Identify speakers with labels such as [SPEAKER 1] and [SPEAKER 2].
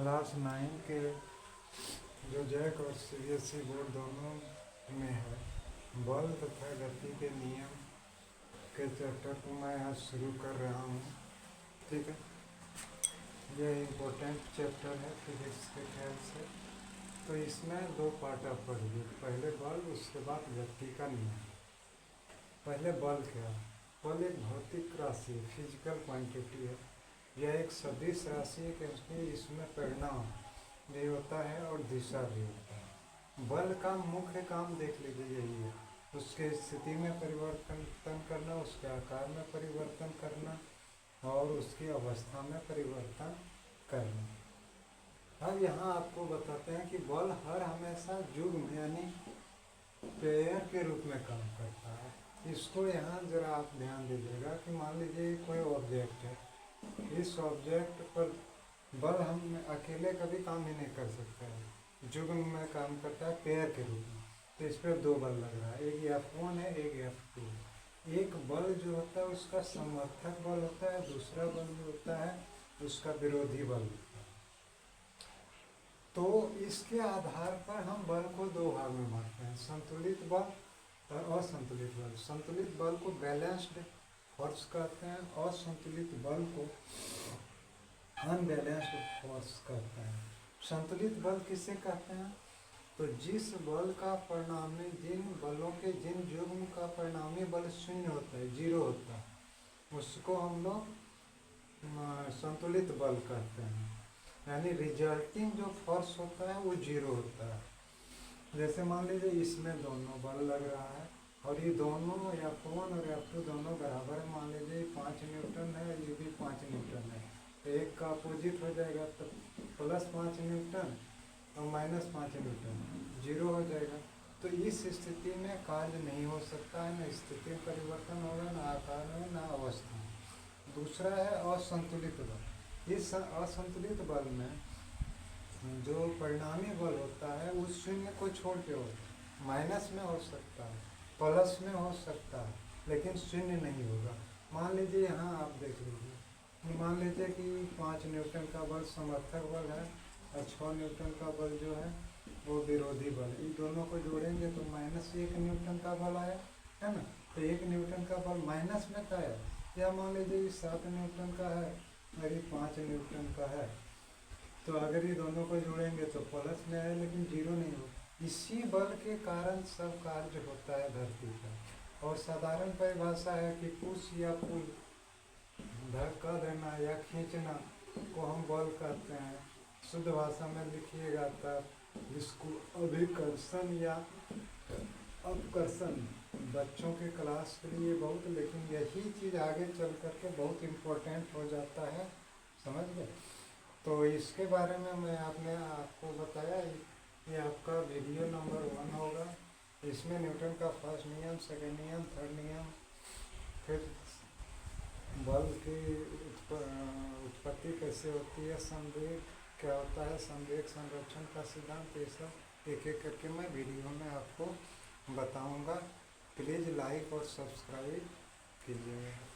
[SPEAKER 1] Class 9 के जो Jack और सीबीएसई बोर्ड दोनों में है, बल तथा गति के नियम के चैप्टर को मैं आज शुरू कर रहा हूँ। ठीक है, यह इम्पोर्टेंट चैप्टर है फिजिक्स के ख्याल से। तो इसमें दो पार्ट आप पढ़िए, पहले बल, उसके बाद गति का नियम। पहले बल क्या है? बल एक भौतिक राशि, फिजिकल क्वांटिटी है। यह एक सदिश राशि है क्योंकि इसमें परिणाम भी होता है और दिशा भी होता है। बल का मुख्य काम देख लीजिए यही है, उसके स्थिति में परिवर्तन करना, उसके आकार में परिवर्तन करना और उसकी अवस्था में परिवर्तन करना। अब यहाँ आपको बताते हैं कि बल हर हमेशा युग्म यानी पेयर के रूप में काम करता है। इसको यहाँ जरा आप ध्यान दीजिएगा कि मान लीजिए कोई ऑब्जेक्ट है, इस ऑब्जेक्ट पर बल हम अकेले कभी काम ही नहीं कर सकते हैं, युग्म में काम करता है पेयर के रूप में। तो इस पर दो बल लग रहा है, एक F1 है, एक F2। एक बल जो होता है उसका समर्थक बल होता है, दूसरा बल जो होता है उसका विरोधी बल होता है। तो इसके आधार पर हम बल को दो भाग में बांटते हैं, संतुलित बल और असंतुलित बल। संतुलित बल को बैलेंस्ड फोर्स कहते हैं, असंतुलित बल को अनबैलेंस्ड फोर्स कहते हैं। संतुलित बल किसे कहते हैं? तो जिस बल का परिणामी, जिन बलों के जिन युग्म का परिणामी बल शून्य होता है, जीरो होता है, उसको हम लोग संतुलित बल कहते हैं। यानी रिजल्टिंग जो फोर्स होता है वो जीरो होता है। जैसे मान लीजिए इसमें दोनों बल लग रहा है और ये दोनों F1 और F2 दोनों बराबर है। मान लीजिए 5 न्यूटन है, ये भी 5 न्यूटन है, तो एक का अपोजिट हो जाएगा, तो +5 न्यूटन और -5 न्यूटन, जीरो हो जाएगा। तो इस स्थिति में कार्य नहीं हो सकता है, न स्थिति में परिवर्तन होगा, न आकार में, न अवस्था में। दूसरा है असंतुलित बल। इस असंतुलित बल में जो परिणामी बल होता है उस शून्य को छोड़ के होता है, माइनस में हो सकता है, प्लस में हो सकता है, लेकिन शून्य नहीं होगा। मान लीजिए यहाँ आप देख लीजिए, मान लीजिए कि 5 न्यूटन का बल समर्थक बल है और 6 न्यूटन का बल जो है वो विरोधी बल। इन दोनों को जोड़ेंगे तो -1 न्यूटन का बल आया, है ना। तो 1 न्यूटन का बल माइनस में था, या मान लीजिए 7 न्यूटन का है और ये 5 न्यूटन का है, तो अगर ये दोनों को जोड़ेंगे तो प्लस में है, लेकिन जीरो नहीं हो। इसी बल के कारण सब कार्य होता है धरती पर। और साधारण परिभाषा है कि पुश या पुल, धक्का देना या खींचना को हम बल कहते हैं। शुद्ध भाषा में लिखिएगा तब इसको अभिकर्षण या अपकर्षण। बच्चों के क्लास के लिए बहुत, लेकिन यही चीज़ आगे चल करके बहुत इम्पोर्टेंट हो जाता है, समझ गए। तो इसके बारे में मैं आपको बताया। ये आपका वीडियो नंबर 1 होगा। इसमें न्यूटन का फर्स्ट नियम, सेकेंड नियम, थर्ड नियम, फिर बल की उत्पत्ति कैसे होती है, संवेग क्या होता है, संवेग संरक्षण का सिद्धांत, ये सब एक एक करके मैं वीडियो में आपको बताऊंगा। प्लीज़ लाइक और सब्सक्राइब कीजिएगा।